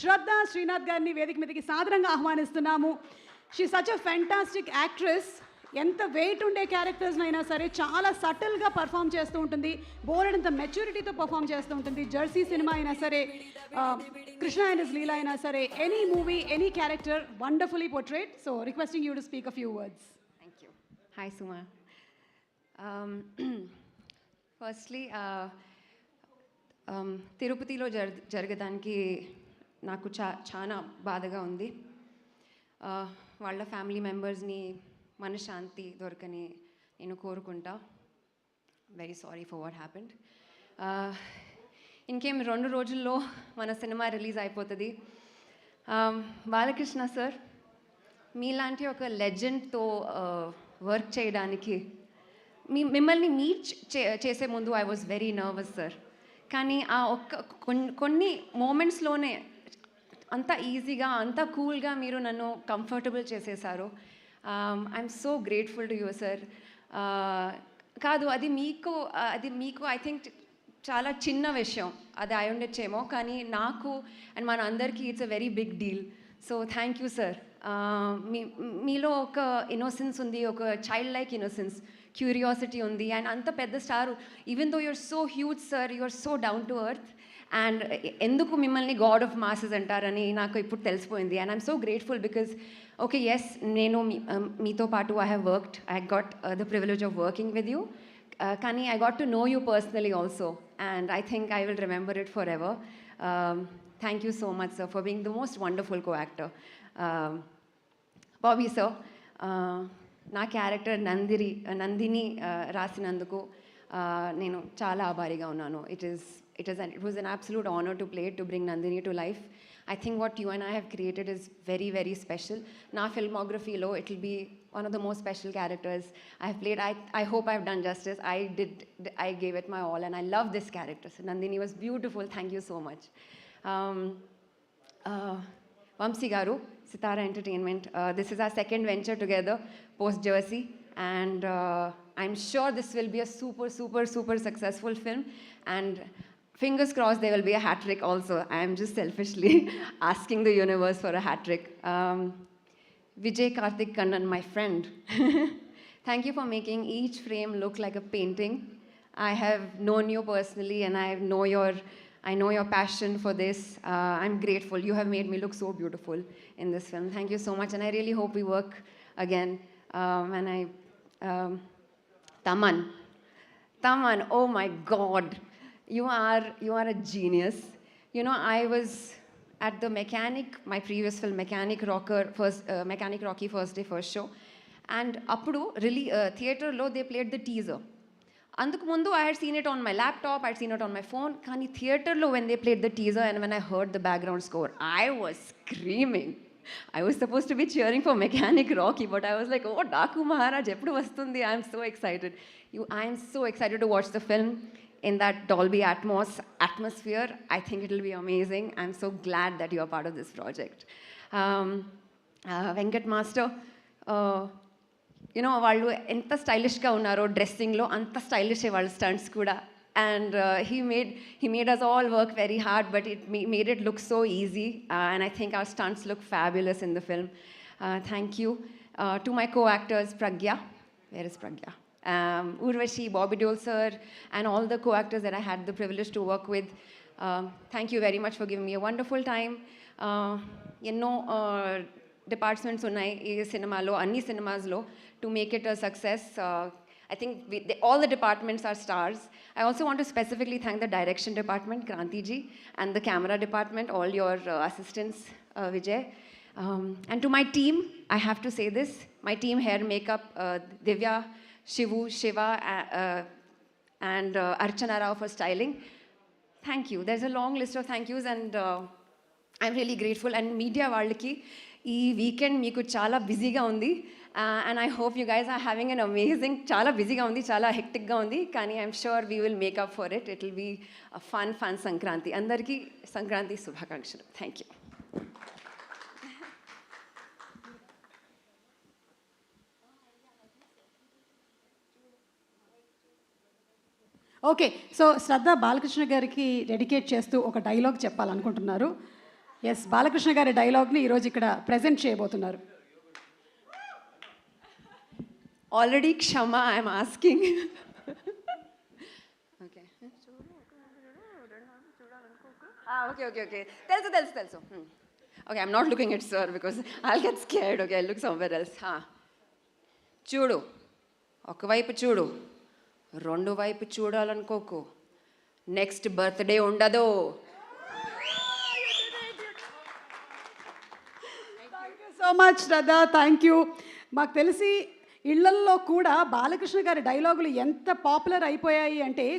శ్రద్ధ శ్రీనాథ్ గారిని వేదిక మీదకి సాదరంగా ఆహ్వానిస్తున్నాము. She such a fantastic actress. ఎంత వెయిట్ ఉండే క్యారెక్టర్స్ని అయినా సరే చాలా సటిల్గా పర్ఫామ్ చేస్తూ ఉంటుంది, బోలెడంత మెచ్యూరిటీతో పర్ఫామ్ చేస్తూ ఉంటుంది. జెర్సీ సినిమా అయినా సరే, కృష్ణ అండ్ హిస్ లీలా అయినా సరే, any movie any character wonderfully portrait. So requesting you to speak a few words. Thank you. Hi, Suma. Firstly, తిరుపతిలో జరగడానికి నాకు చాలా బాధగా ఉంది. వాళ్ళ ఫ్యామిలీ మెంబర్స్ని మనశ్శాంతి దొరకని నేను కోరుకుంటా. Very sorry for what happened. ఇంకేం 2 రోజుల్లో మన సినిమా రిలీజ్ అయిపోతుంది. బాలకృష్ణ సార్, మీలాంటి ఒక లెజెండ్తో వర్క్ చేయడానికి మిమ్మల్ని మీట్ చేసే ముందు I was very nervous sir. కానీ ఆ కొన్ని మూమెంట్స్లోనే అంత ఈజీగా అంత కూల్గా మీరు నన్ను కంఫర్టబుల్ చేసేసారు. I'm so grateful to you sir. కాదు, అది మీకు ఐ థింక్ చాలా చిన్న విషయం అది అయి ఉండొచ్చేమో, కానీ నాకు అండ్ మన అందరికీ it's a very big deal. So thank you sir. మీలో ఒక ఇన్నోసెన్స్ ఉంది, ఒక చైల్డ్ లైక్ ఇన్నోసెన్స్, క్యూరియాసిటీ ఉంది. అండ్ అంత పెద్ద star, even though you're so huge sir, you're so down to earth. And ఎందుకు మిమ్మల్ని గాడ్ ఆఫ్ మాసెస్ అంటారని నాకు ఇప్పుడు తెలిసిపోయింది. And I'm so grateful because okay, yes, నేను మీతో పాటు I have worked, I got the privilege of working with you. కానీ I got to know you personally also, and I think I will remember it for ever. Thank you so much sir for being the most wonderful co actor. Bobby sir, నా character Nandini రాసినందుకు నేను చాలా ఆభారీగా ఉన్నాను. It was an absolute honor to play it, to bring Nandini to life. I think what you and I have created is very, very special. Na filmography lo, it will be one of the most special characters I have played. I hope I've done justice. I gave it my all, and I love this character. So Nandini was beautiful. Thank you so much. Vamsi Garu, Sitara Entertainment. This is our second venture together post Jersey, and I'm sure this will be a super, super, super successful film. And fingers crossed there will be a hat trick also. I am just selfishly asking the universe for a hat trick. Vijay Karthik Kannan, my friend. Thank you for making each frame look like a painting. I have known you personally, and I know your passion for this. I'm grateful. You have made me look so beautiful in this film. Thank you so much, and I really hope we work again. Taman, oh my God, you are a genius. You know, I was at the Mechanic, my previous film, Mechanic Rocky first day, first show, and appudu really theater lo they played the teaser. Anduku mundu I had seen it on my laptop, I had seen it on my phone, kani theater lo when they played the teaser and when I heard the background score, I was screaming. I was supposed to be cheering for Mechanic Rocky, but I was like, oh, Daku Maharaj, eppudu vastundi. I am so excited. I am so excited to watch the film in that Dolby atmosphere. I think it will be amazing. I'm so glad that you are part of this project. Venkat Master, you know, వాళ్ళు ఎంత స్టైలిష్గా ఉన్నారో డ్రెస్సింగ్లో, అంత stylish వాళ్ళ stunts కూడా. And he made us all work very hard, but it made it look so easy. And I think our stunts look fabulous in the film. Thank you to my co-actors, Pragya. Where is Pragya? Urvashi, Bobby Deol sir, and all the co-actors that I had the privilege to work with. Thank you very much for giving me a wonderful time. Departments unnai ee cinema lo, anni cinemas lo, to make it a success. I think all the departments are stars. I also want to specifically thank the direction department, Kranti ji, and the camera department, all your assistants, Vijay. And to my team, I have to say this, my team, hair, makeup, Divya, Shivu, Shiva, and Archana Rao for styling. Thank you. There's a long list of thank yous, and I'm really grateful. And media వాళ్ళకి ఈ weekend మీకు చాలా బిజీగా ఉంది, and I hope you guys are having an amazing, చాలా బిజీగా ఉంది, చాలా హెక్టిక్గా ఉంది, కానీ I'm sure we will make up for it. It will be a fun Sankranti. అందరికీ సంక్రాంతి శుభాకాంక్షలు. Thank you. ఓకే, సో శ్రద్ధ బాలకృష్ణ గారికి డెడికేట్ చేస్తూ ఒక డైలాగ్ చెప్పాలనుకుంటున్నారు. ఎస్, బాలకృష్ణ గారి డైలాగ్ని ఈరోజు ఇక్కడ ప్రజెంట్ చేయబోతున్నారు. Already Kshama I'm asking. Okay okay okay okay తెలుసు తెలుసు తెలుసు. Okay I'm not looking at sir because I get scared. Okay I look somewhere else. చూడు, ఒకవైపు చూడు, రెండు వైపు చూడాలనుకోకు, నెక్స్ట్ బర్త్డే ఉండదు. So much Shraddha, thank you. మాకు తెలిసి ఇళ్లల్లో కూడా బాలకృష్ణ గారి డైలాగులు ఎంత పాపులర్ అయిపోయాయి అంటే